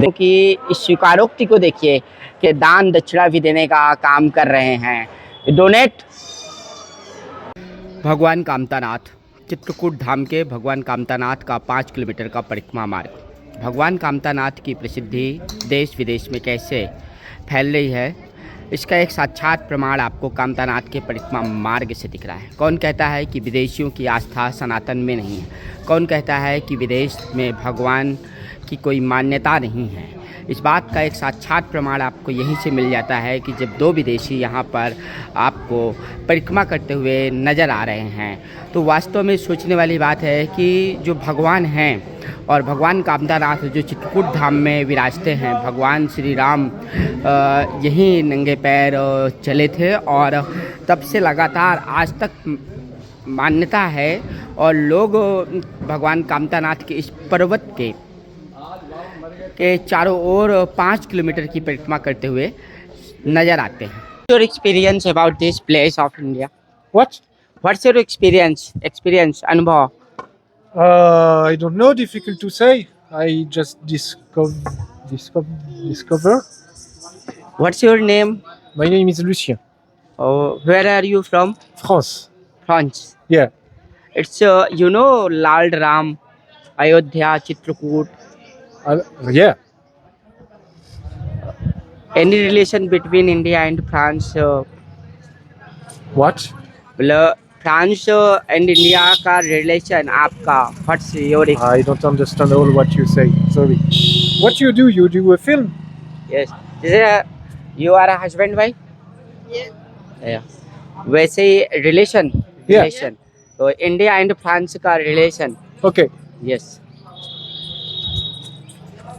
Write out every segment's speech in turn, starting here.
कि इस स्वीकारोक्ति को देखिए कि दान दक्षिणा भी देने का काम कर रहे हैं, डोनेट। भगवान कामतानाथ, चित्रकूट धाम के भगवान कामतानाथ का 5 किलोमीटर का परिक्रमा मार्ग। भगवान कामतानाथ की प्रसिद्धि देश विदेश में कैसे फैल रही है, इसका एक साक्षात प्रमाण आपको कामतानाथ के परिक्रमा मार्ग से दिख रहा है। कौन कहता है कि विदेशियों की आस्था सनातन में नहीं है? कौन कहता है कि विदेश में भगवान की कोई मान्यता नहीं है? इस बात का एक साक्षात प्रमाण आपको यहीं से मिल जाता है कि जब दो विदेशी यहाँ पर आपको परिक्रमा करते हुए नज़र आ रहे हैं, तो वास्तव में सोचने वाली बात है कि जो भगवान हैं और भगवान कामतानाथ जो चित्रकूट धाम में विराजते हैं, भगवान श्री राम यहीं नंगे पैर चले थे और तब से लगातार आज तक मान्यता है और लोग भगवान कामतानाथ के इस पर्वत के चारों ओर 5 किलोमीटर की परिक्रमा करते हुए नजर आते हैं। Your experience about this place of India? What's your experience? अनुभव? I don't know. Difficult to say. I just discover. What's your name? My name is Lucien. Oh, where are you from? France. France. Yeah. It's Lal Ram, Ayodhya, Chitrakoot. Yeah. Any relation between India and France? What? France and India का relation आपका, what's your? I don't understand all what you say. Sorry. What you do? You do a film? Yes. You are a husband wife? Yeah. वैसे ही relation? तो India and France का relation? Okay. Yes.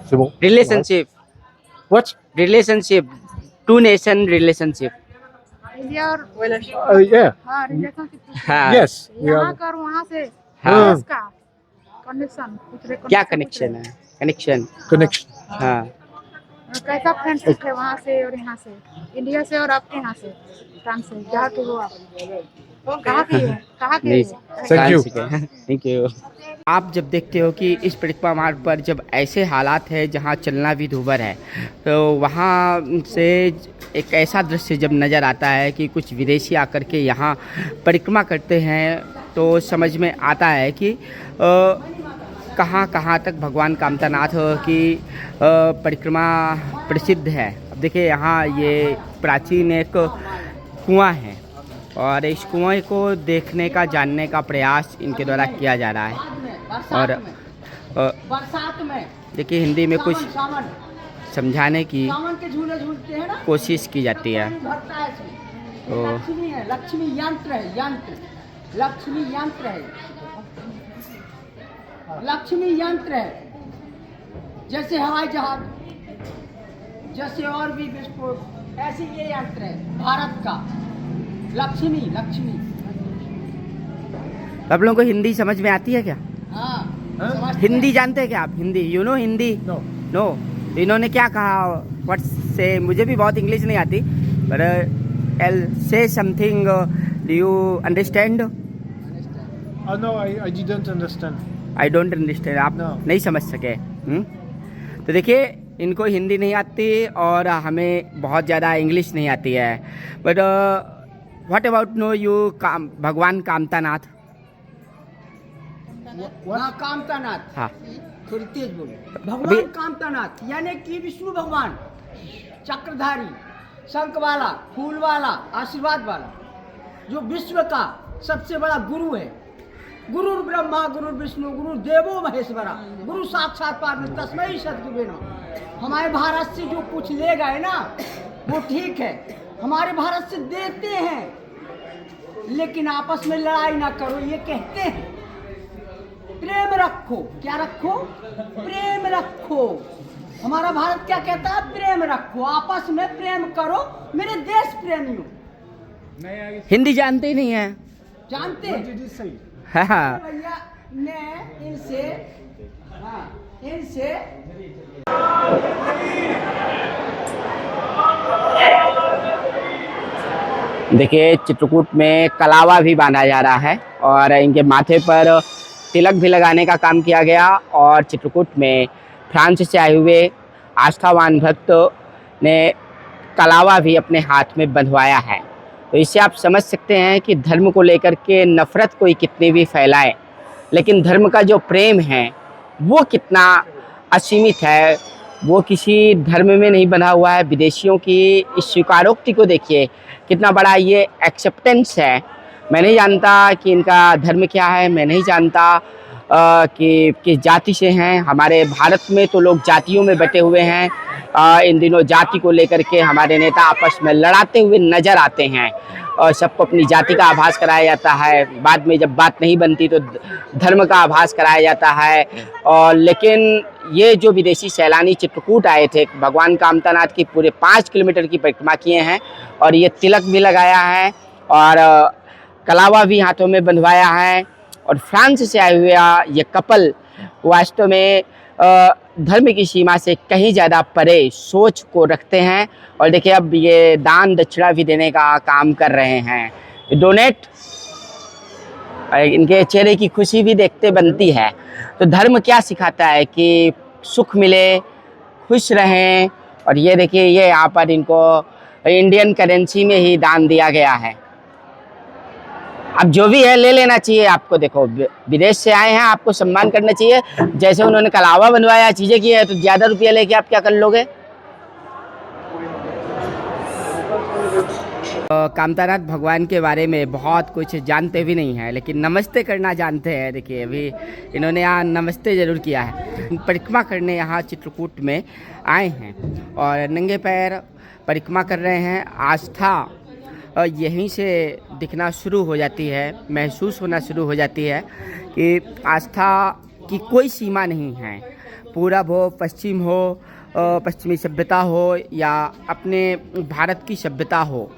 C'est bon. Relationship? What? Relationship, two nation relationship. India और Yeah. हाँ relationship. हाँ। Yes. We यहाँ are. कर वहाँ से हाँ। इसका कनेक्शन क्या कनेक्शन है? कनेक्शन? Connection. हाँ। कैसा फ्रेंडशिप है वहाँ से और यहाँ से, इंडिया से और आपके यहाँ से, फ्रांस से, जहाँ के हो आप? कहाँ के हो? कहाँ के हो? Thank you. Thank you. आप जब देखते हो कि इस परिक्रमा मार्ग पर जब ऐसे हालात है जहाँ चलना भी दूभर है, तो वहाँ से एक ऐसा दृश्य जब नज़र आता है कि कुछ विदेशी आकर के यहाँ परिक्रमा करते हैं, तो समझ में आता है कि कहाँ कहाँ तक भगवान कामतानाथ की परिक्रमा प्रसिद्ध है। अब देखिए यहाँ ये प्राचीन एक कुआं है और इस कुएं को देखने का, जानने का प्रयास इनके द्वारा किया जा रहा है। और बरसात में देखिए हिंदी में कुछ समझाने की के झूले झूलते हैं ना, कोशिश की जाती है। तो लक्ष्मी है, लक्ष्मी यंत्र है, यंत्र, लक्ष्मी यंत्र है, लक्ष्मी यंत्र है। जैसे हवाई जहाज, जैसे और भी विस्फोट, ऐसे ये यंत्र है भारत का। लक्ष्मी, लक्ष्मी। आप लोगों को हिंदी समझ में आती है क्या? हाँ। हिंदी जानते हैं क्या आप? हिंदी हिंदी? नो। इन्होंने क्या कहा? व्हाट से? मुझे भी बहुत इंग्लिश नहीं आती, पर एल से something, do you understand? No, I didn't understand. I don't understand. आप No. नहीं समझ सके? तो देखिए इनको हिंदी नहीं आती और हमें बहुत ज़्यादा इंग्लिश नहीं आती है। But what about no you भगवान कामतानाथ? हाँ, कामतानाथ। हाँ, थोड़ी तेज बोलो। भगवान कामतानाथ यानी कि विष्णु भगवान, चक्रधारी, शंख वाला, फूल वाला, आशीर्वाद वाला, जो विश्व का सबसे बड़ा गुरु है। गुरु ब्रह्मा, गुरु विष्णु, गुरु देवो महेश्वरा, गुरु साक्षात पारब्रह्म तस्मै सद्गुरुवे नमः। हमारे भारत से जो कुछ ले गए ना, वो ठीक है, हमारे भारत से देते हैं, लेकिन आपस में लड़ाई ना करो, ये कहते हैं। प्रेम रखो। क्या रखो? प्रेम रखो। हमारा भारत क्या कहता है? प्रेम रखो, आपस में प्रेम करो मेरे देश प्रेमियों। हिंदी जानते ही नहीं है? जानते हैं? हाँ। भैया मैं इनसे देखिए चित्रकूट में कलावा भी बांधा जा रहा है और इनके माथे पर तिलक भी लगाने का काम किया गया और चित्रकूट में फ्रांस से आए हुए आस्थावान भक्त ने कलावा भी अपने हाथ में बंधवाया है। तो इससे आप समझ सकते हैं कि धर्म को लेकर के नफ़रत कोई कितनी भी फैलाए, लेकिन धर्म का जो प्रेम है वो कितना असीमित है, वो किसी धर्म में नहीं बंधा हुआ है। विदेशियों की इस स्वीकारोक्ति को देखिए, कितना बड़ा ये एक्सेप्टेंस है। मैं नहीं जानता कि इनका धर्म क्या है, मैं नहीं जानता कि किस जाति से हैं। हमारे भारत में तो लोग जातियों में बटे हुए हैं। इन दिनों जाति को लेकर के हमारे नेता आपस में लड़ाते हुए नज़र आते हैं और सबको अपनी जाति का आभास कराया जाता है। बाद में जब बात नहीं बनती तो धर्म का आभास कराया जाता है। और लेकिन ये जो विदेशी सैलानी चित्रकूट आए थे, भगवान कामतानाथ की पूरे 5 किलोमीटर की परिक्रमा किए हैं और ये तिलक भी लगाया है और कलावा भी हाथों में बंधवाया है। और फ्रांस से आए हुए ये कपल वास्तव में धर्म की सीमा से कहीं ज़्यादा परे सोच को रखते हैं। और देखिए अब ये दान दक्षिणा भी देने का काम कर रहे हैं, डोनेट। इनके चेहरे की खुशी भी देखते बनती है। तो धर्म क्या सिखाता है कि सुख मिले, खुश रहें। और ये देखिए, ये यहाँ पर इनको इंडियन करेंसी में ही दान दिया गया है। अब जो भी है ले लेना चाहिए आपको। देखो, विदेश से आए हैं, आपको सम्मान करना चाहिए। जैसे उन्होंने कलावा बनवाया, चीज़ें की है, तो ज़्यादा रुपया लेके आप क्या कर लोगे। कामतानाथ भगवान के बारे में बहुत कुछ जानते भी नहीं हैं, लेकिन नमस्ते करना जानते हैं। देखिए अभी इन्होंने यहाँ नमस्ते ज़रूर किया है। परिक्रमा करने यहाँ चित्रकूट में आए हैं और नंगे पैर परिक्रमा कर रहे हैं। आस्था यहीं से दिखना शुरू हो जाती है, महसूस होना शुरू हो जाती है कि आस्था की कोई सीमा नहीं है। पूरब हो, पश्चिम हो, पश्चिमी सभ्यता हो या अपने भारत की सभ्यता हो,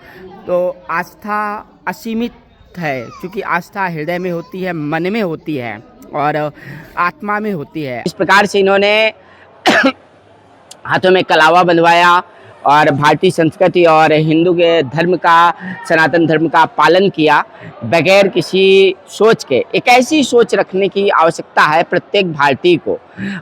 तो आस्था असीमित है, क्योंकि आस्था हृदय में होती है, मन में होती है और आत्मा में होती है। इस प्रकार से इन्होंने हाथों में कलावा बंधवाया और भारतीय संस्कृति और हिंदू के धर्म का, सनातन धर्म का पालन किया बगैर किसी सोच के। एक ऐसी सोच रखने की आवश्यकता है प्रत्येक भारतीय को।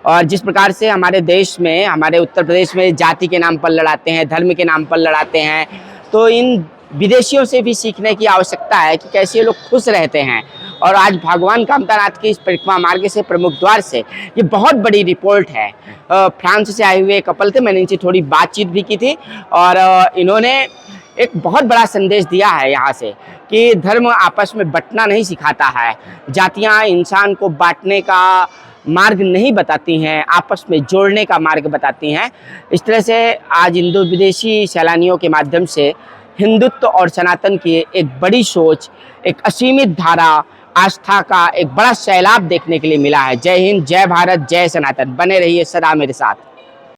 और जिस प्रकार से हमारे देश में, हमारे उत्तर प्रदेश में जाति के नाम पर लड़ाते हैं, धर्म के नाम पर लड़ाते हैं, तो इन विदेशियों से भी सीखने की आवश्यकता है कि कैसे लोग खुश रहते हैं। और आज भगवान कामतानाथ की इस परिक्रमा मार्ग से, प्रमुख द्वार से, ये बहुत बड़ी रिपोर्ट है। फ्रांस से आए हुए कपल थे, मैंने इनसे थोड़ी बातचीत भी की थी और इन्होंने एक बहुत बड़ा संदेश दिया है यहाँ से कि धर्म आपस में बंटना नहीं सिखाता है, जातियाँ इंसान को बांटने का मार्ग नहीं बताती हैं, आपस में जोड़ने का मार्ग बताती हैं। इस तरह से आज हिंदू विदेशी सैलानियों के माध्यम से हिंदुत्व और सनातन की एक बड़ी सोच, एक असीमित धारा, आस्था का एक बड़ा सैलाब देखने के लिए मिला है। जय हिंद, जय भारत, जय सनातन। बने रहिए सदा मेरे साथ।